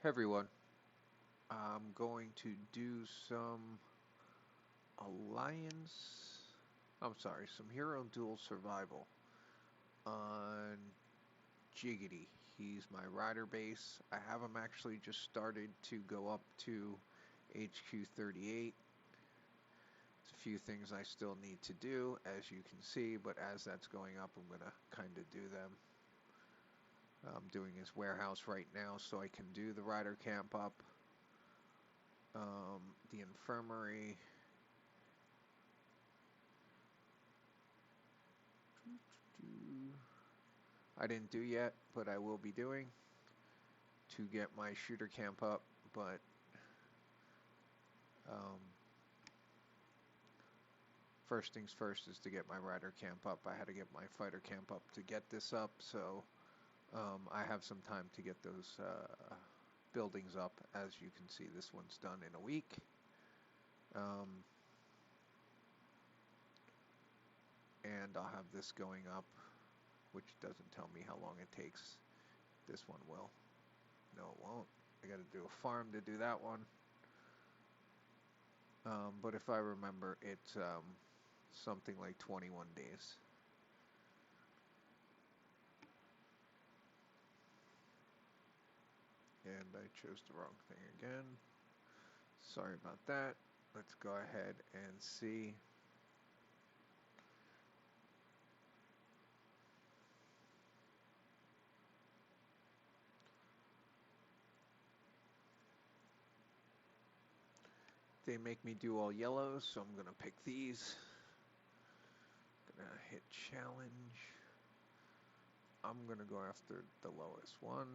Hey everyone, I'm going to do some Alliance, some Hero Duel Survival on Jiggidy. He's my rider base. I have him actually just started to go up to HQ 38. There's a few things I still need to do, as you can see, but as that's going up, I'm going to kind of do them. I'm doing his warehouse right now so I can do the rider camp up. The infirmary. I didn't do yet, but I will be doing to get my shooter camp up. But um, first things first is to get my rider camp up. I had to get my fighter camp up to get this up, so I have some time to get those buildings up. As you can see, this one's done in a week. And I'll have this going up, which doesn't tell me how long it takes. This one will. No, it won't. I got to do a farm to do that one. But if I remember, it's something like 21 days. And I chose the wrong thing again. Sorry about that. Let's go ahead and see. They make me do all yellows, so I'm going to pick these. Gonna hit challenge. I'm going to go after the lowest one.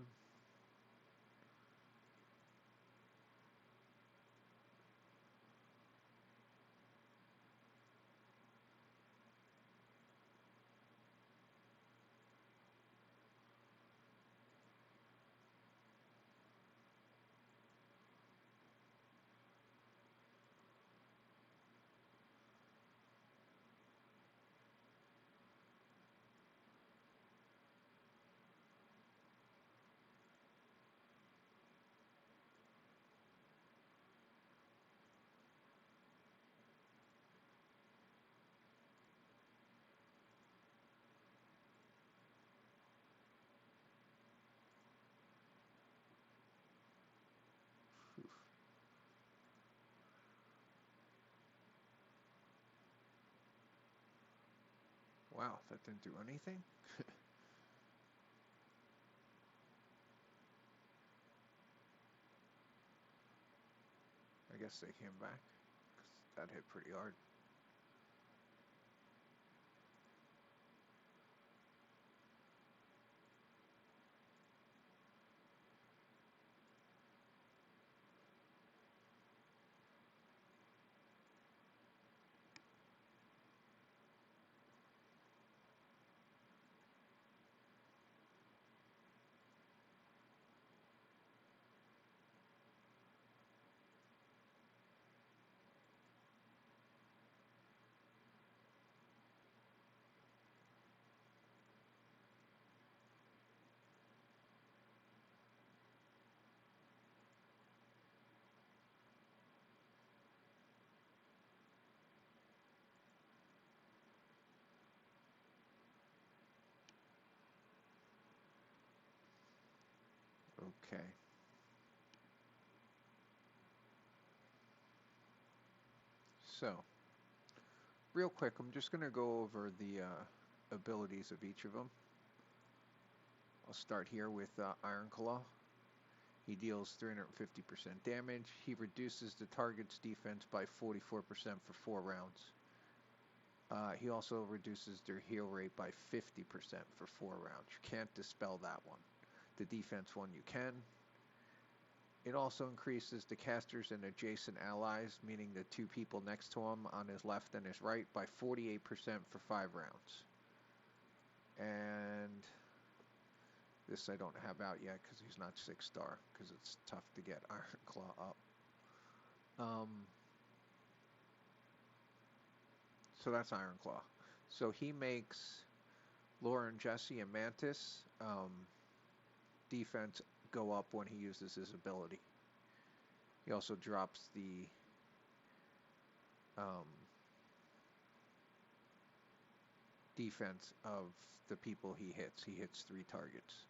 Oof. Wow, that didn't do anything? I guess they came back, 'cause that hit pretty hard. Okay. So, real quick, I'm just going to go over the abilities of each of them. I'll start here with Iron Claw. He deals 350% damage. He reduces the target's defense by 44% for 4 rounds. He also reduces their heal rate by 50% for 4 rounds. You can't dispel that one. The defense one you can. It also increases the casters and adjacent allies, meaning the 2 people next to him on his left and his right, by 48% for 5 rounds. And this I don't have out yet because he's not 6-star, because it's tough to get Iron Claw up. So that's Iron Claw. So he makes Laura and Jesse and Mantis defense go up when he uses his ability. He also drops the defense of the people he hits. He hits 3 targets.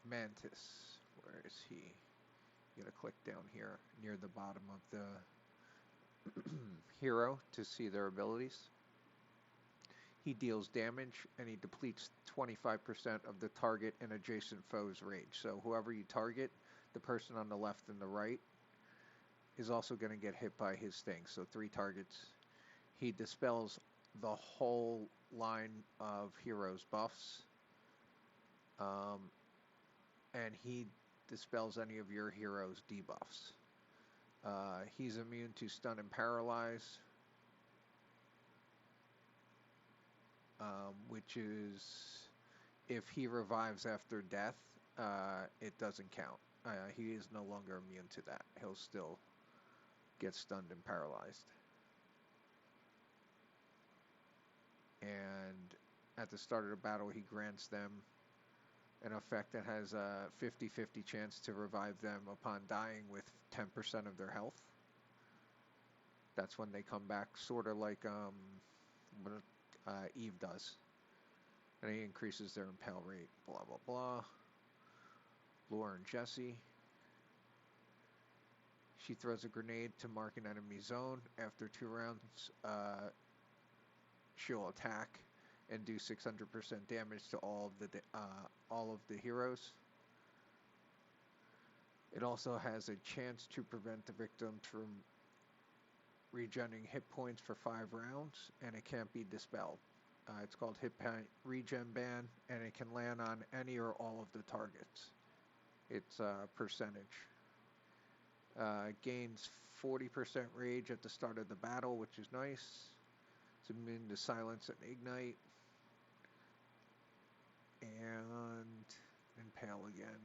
Mantis, where is he? You gotta click down here near the bottom of the hero to see their abilities. He deals damage and he depletes 25% of the target and adjacent foe's range. So whoever you target, the person on the left and the right, is also going to get hit by his thing. So 3 targets. He dispels the whole line of heroes' buffs. And he dispels any of your heroes' debuffs. He's immune to stun and paralyze, which is if he revives after death, it doesn't count. He is no longer immune to that. He'll still get stunned and paralyzed. And at the start of the battle, he grants them an effect that has a 50-50 chance to revive them upon dying with 10% of their health. That's when they come back, sort of like what Eve does. And he increases their impale rate, blah, blah, blah. Laura and Jesse. She throws a grenade to mark an enemy zone. After 2 rounds, she'll attack and do 600% damage to all of the heroes. It also has a chance to prevent the victim from regenerating hit points for 5 rounds, and it can't be dispelled. It's called Hit Point Regen Ban, and it can land on any or all of the targets. It's a percentage. Gains 40% rage at the start of the battle, which is nice. It's immune to silence and ignite. And impale again.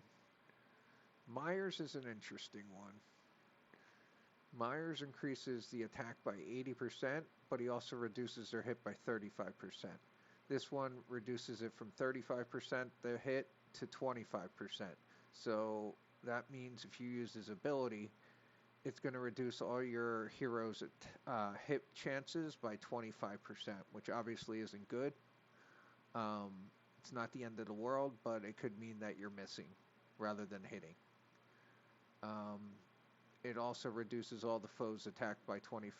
Myers is an interesting one. Myers increases the attack by 80%, but he also reduces their hit by 35%. This one reduces it from 35% the hit to 25%. So that means if you use his ability, it's going to reduce all your heroes' hit chances by 25%, which obviously isn't good. It's not the end of the world, but it could mean that you're missing rather than hitting. It also reduces all the foes attacked by 20%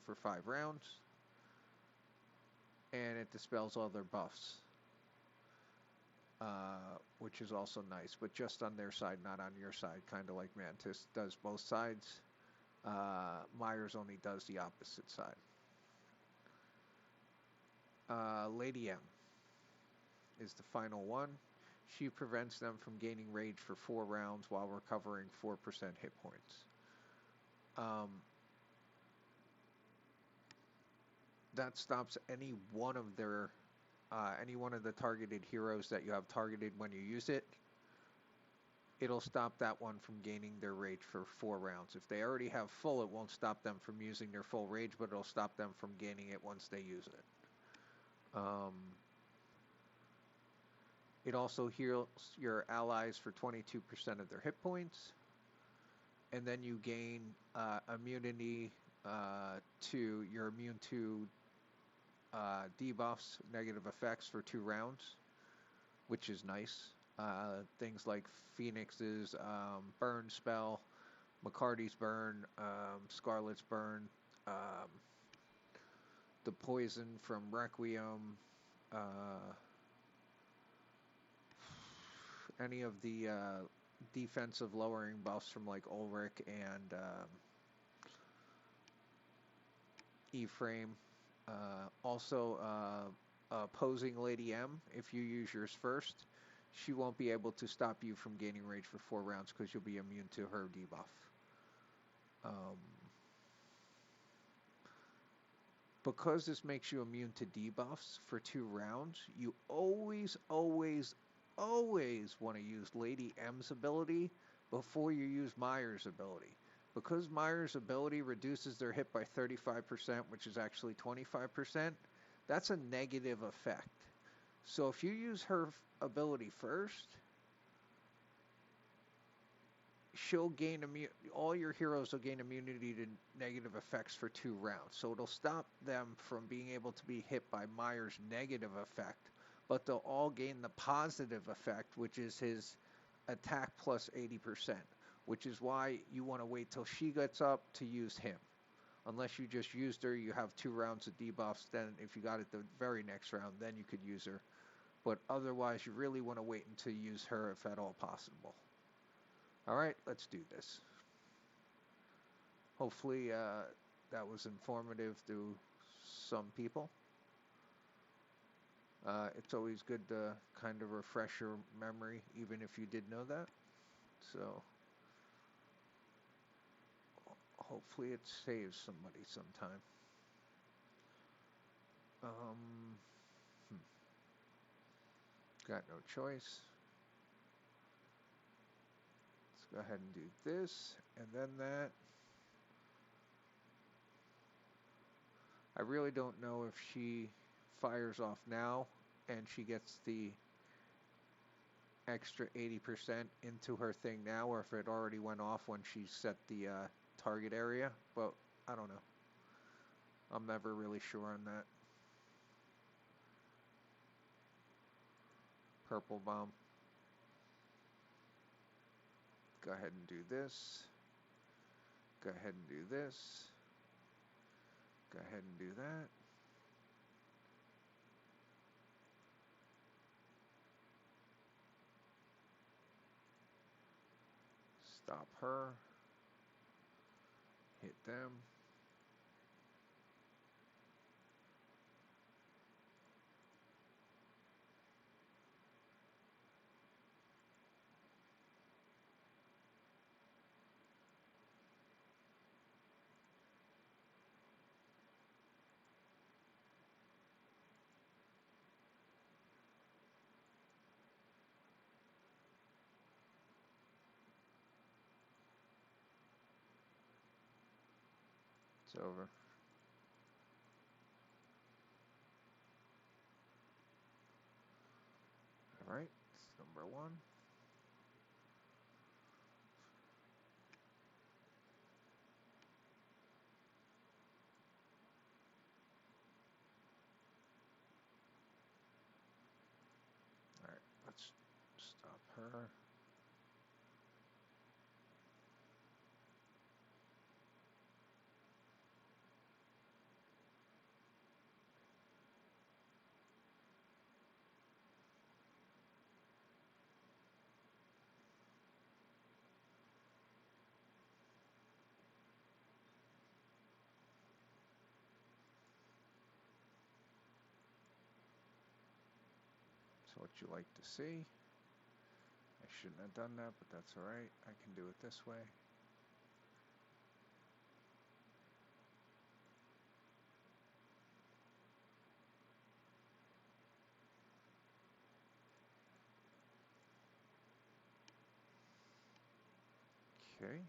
for 5 rounds. And it dispels all their buffs, which is also nice, but just on their side, not on your side, kind of like Mantis does both sides. Myers only does the opposite side. Lady M is the final one. She prevents them from gaining rage for 4 rounds while recovering 4% hit points. That stops any one of the targeted heroes that you have targeted when you use it. It'll stop that one from gaining their rage for 4 rounds. If they already have full, it won't stop them from using their full rage, but it'll stop them from gaining it once they use it. It also heals your allies for 22% of their hit points. And then you gain immunity you're immune to debuffs, negative effects for 2 rounds, which is nice. Things like Phoenix's burn spell, McCarty's burn, Scarlet's burn, the poison from Requiem, any of the defensive lowering buffs from like Ulrich and Ephraim. Also, opposing Lady M, if you use yours first, she won't be able to stop you from gaining rage for 4 rounds because you'll be immune to her debuff. Because this makes you immune to debuffs for 2 rounds, you always want to use Lady M's ability before you use Myers' ability. Because Myers' ability reduces their hit by 35%, which is actually 25%, That's a negative effect. So if you use her ability first, she'll gain all your heroes will gain immunity to negative effects for 2 rounds. So it'll stop them from being able to be hit by Meyer's negative effect, but they'll all gain the positive effect, which is his attack plus 80%, which is why you want to wait till she gets up to use him. Unless you just used her, you have 2 rounds of debuffs. Then if you got it the very next round, then you could use her. But otherwise, you really want to wait until you use her if at all possible. All right, let's do this. Hopefully that was informative to some people. It's always good to kind of refresh your memory, even if you did know that. So hopefully it saves somebody sometime. Got no choice. Let's go ahead and do this, and then that. I really don't know if she fires off now and she gets the extra 80% into her thing now, or if it already went off when she set the target area, but I don't know. I'm never really sure on that. Purple bomb. Go ahead and do this. Go ahead and do this. Go ahead and do that. Stop her. Hit them. It's over. All right, it's number 1. All right, let's stop her. So what you like to see. I shouldn't have done that, but that's all right. I can do it this way. Okay.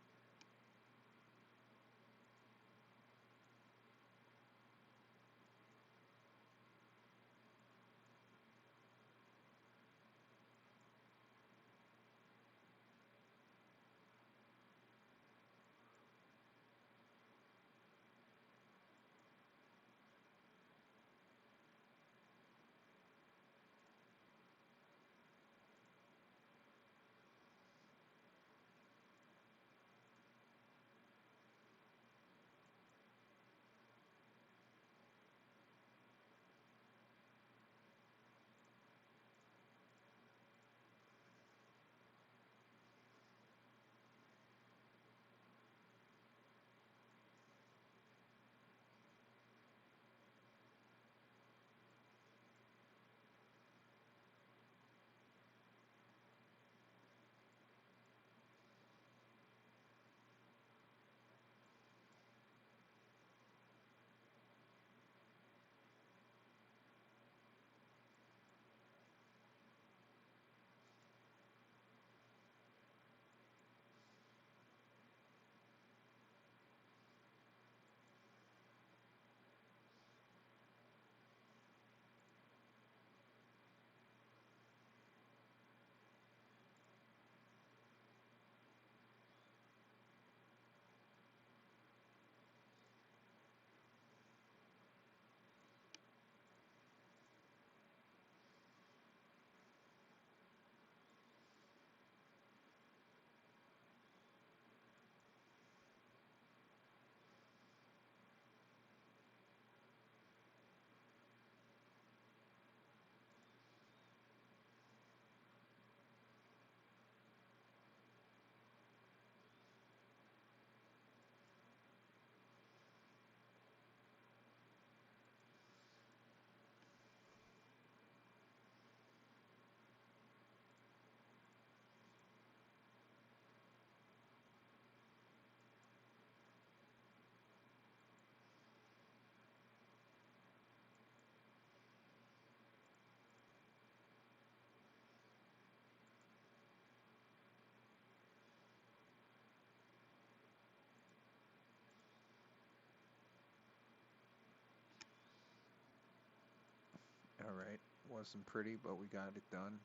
Alright, wasn't pretty, but we got it done.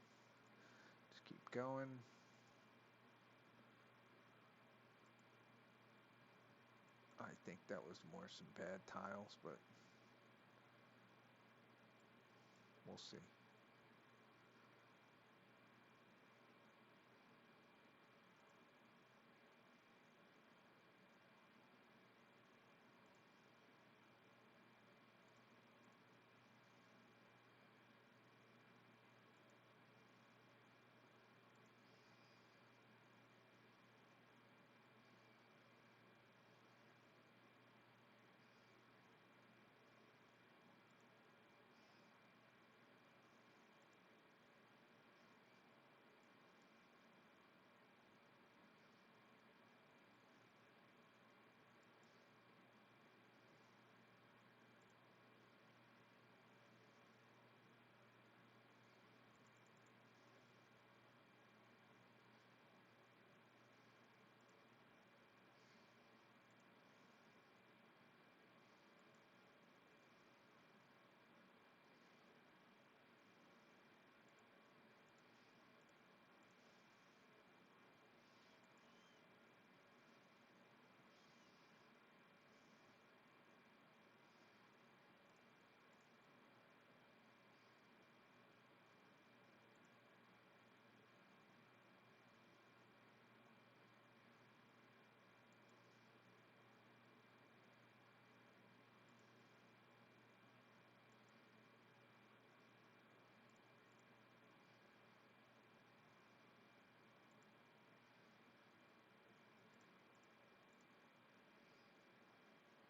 Just keep going. I think that was more some bad tiles, but we'll see.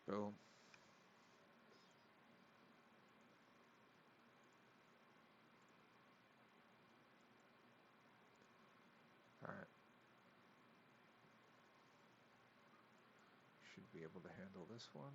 Boom. Alright. Should be able to handle this one.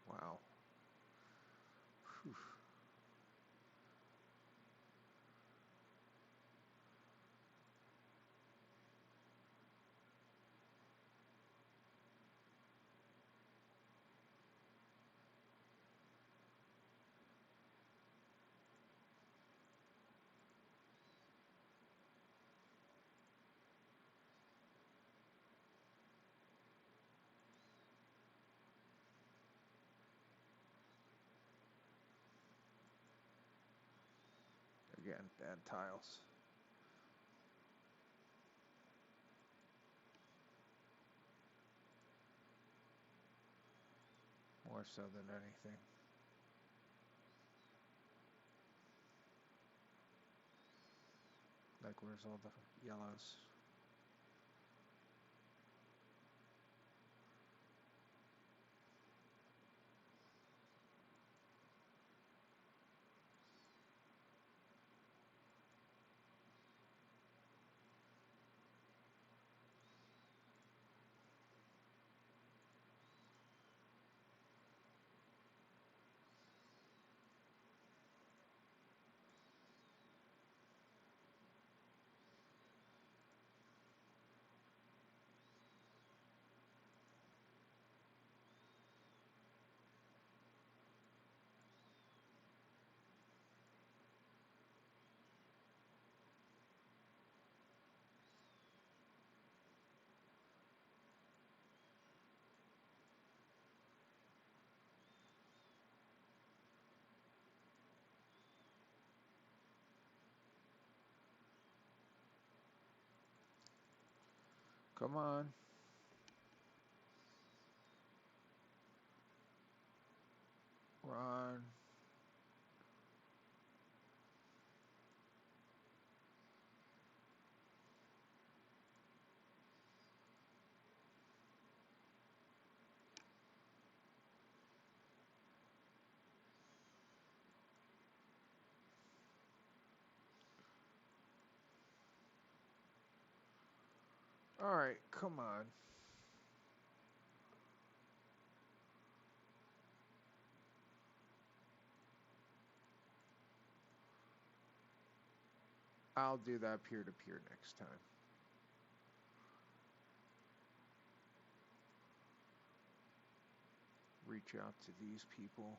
Wow. Whew. Again, bad tiles. More so than anything. Like, where's all the yellows? Come on. Run. Alright, come on. I'll do that peer-to-peer next time. Reach out to these people.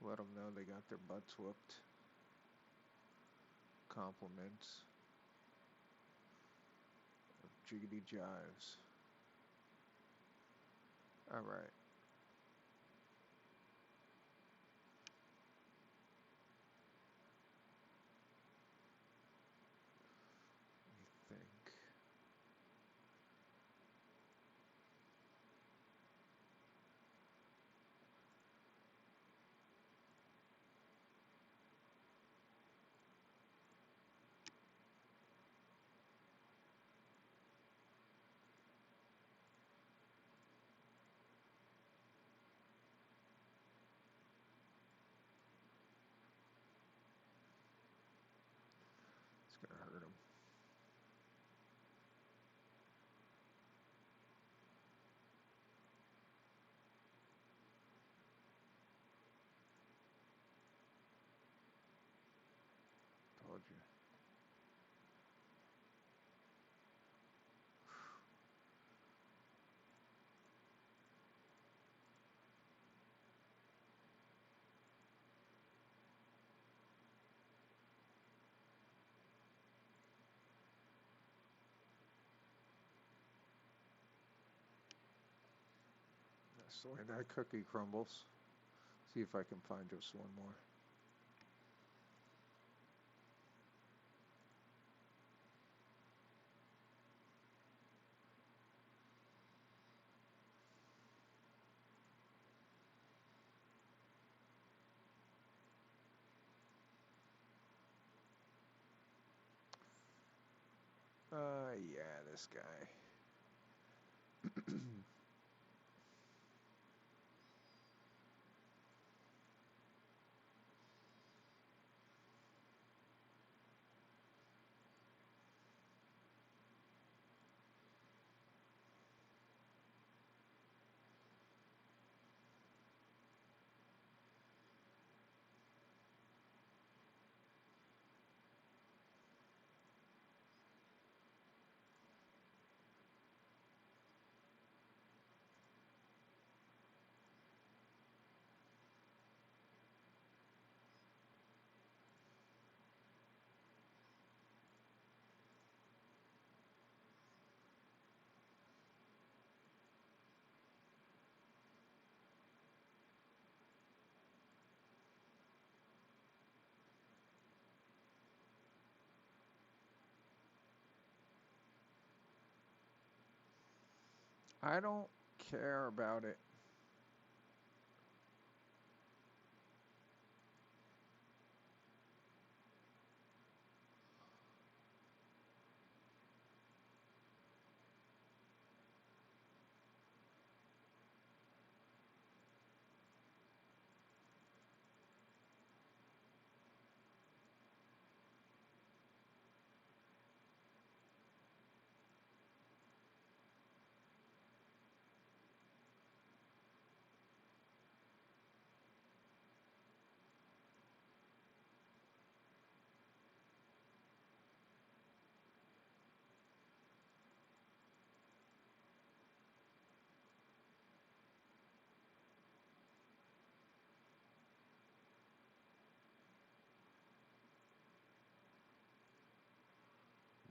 Let them know they got their butts whooped. Compliments of Jiggity Jives. Alright. Let me think. It's gonna hurt him. Told you. That's the way that cookie crumbles. See if I can find just one more. Yeah, this guy. I don't care about it.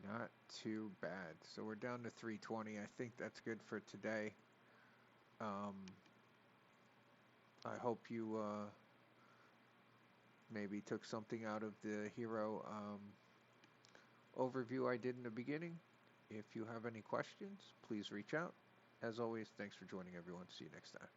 Not too bad. So we're down to 320. I think that's good for today. I hope you maybe took something out of the hero overview I did in the beginning. If you have any questions, please reach out. As always, thanks for joining, everyone. See you next time.